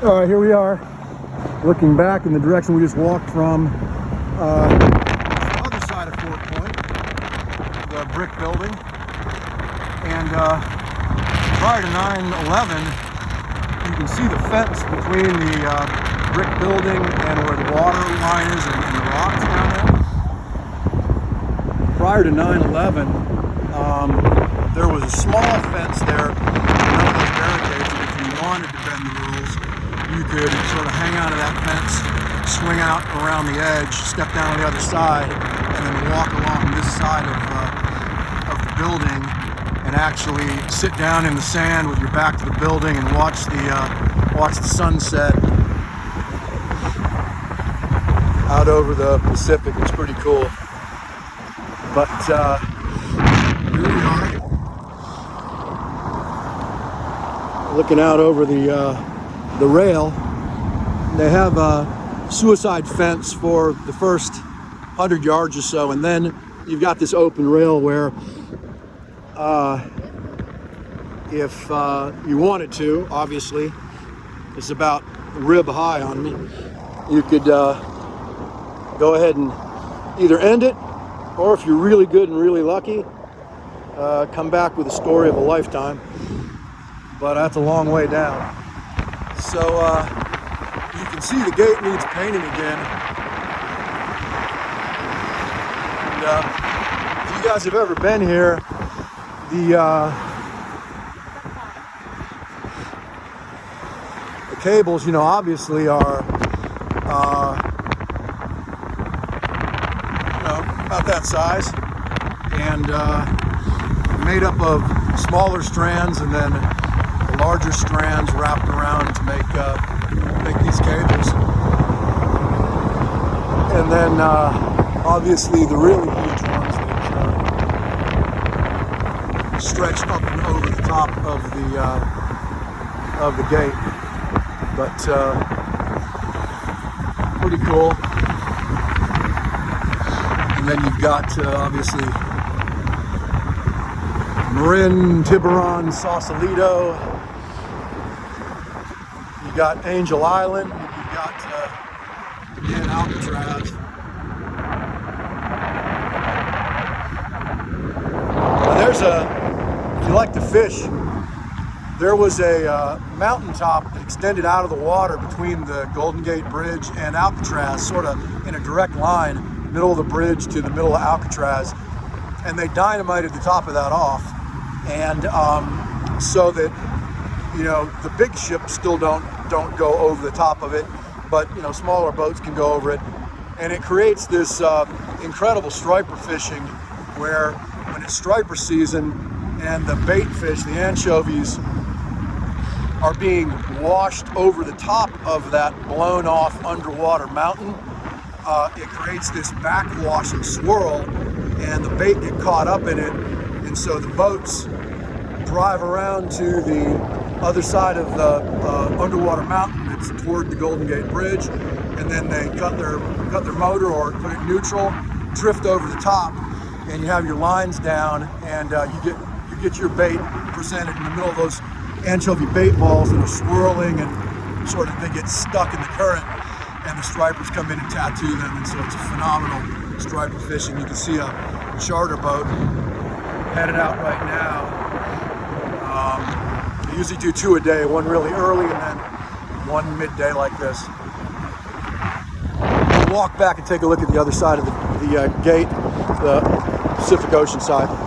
All right, here we are, looking back in the direction we just walked from, the other side of Fort Point, the brick building. And prior to 9/11, you can see the fence between the brick building and where the water line is and the rocks down there. Prior to 9/11, there was a small fence there, none of those barricades, and if you wanted to bend the rules, you could sort of hang out of that fence, swing out around the edge, step down on the other side, and then walk along this side of the building and actually sit down in the sand with your back to the building and watch the sunset out over the Pacific. It's pretty cool. But here we are, looking out over the rail. They have a suicide fence for the first 100 yards or so, and then you've got this open rail where if you wanted to, obviously, it's about rib high on me, you could go ahead and either end it, or if you're really good and really lucky, come back with a story of a lifetime. But that's a long way down. So you can see the gate needs painting again. And if you guys have ever been here, the cables, you know, obviously are about that size, and made up of smaller strands and then larger strands wrapped around to make these cables. And then obviously the really huge ones that stretch up and over the top of the gate. But pretty cool. And then you've got obviously Marin, Tiburon, Sausalito. You got Angel Island. You got again Alcatraz. Now there's if you like to fish, there was a mountaintop that extended out of the water between the Golden Gate Bridge and Alcatraz, sort of in a direct line, middle of the bridge to the middle of Alcatraz, and they dynamited the top of that off, and so that, you know, the big ships still don't go over the top of it, but, you know, smaller boats can go over it, and it creates this incredible striper fishing, where when it's striper season and the bait fish, the anchovies, are being washed over the top of that blown off underwater mountain, it creates this backwash and swirl, and the bait get caught up in it, and so the boats drive around to the other side of the underwater mountain that's toward the Golden Gate Bridge, and then they cut their motor or put it neutral, drift over the top, and you have your lines down, and you get your bait presented in the middle of those anchovy bait balls that are swirling, and sort of they get stuck in the current, and the stripers come in and tattoo them, and so it's a phenomenal striper fishing. You can see a charter boat headed out right now. They usually do 2 a day, one really early and then one midday like this. We'll walk back and take a look at the other side of the gate, the Pacific Ocean side.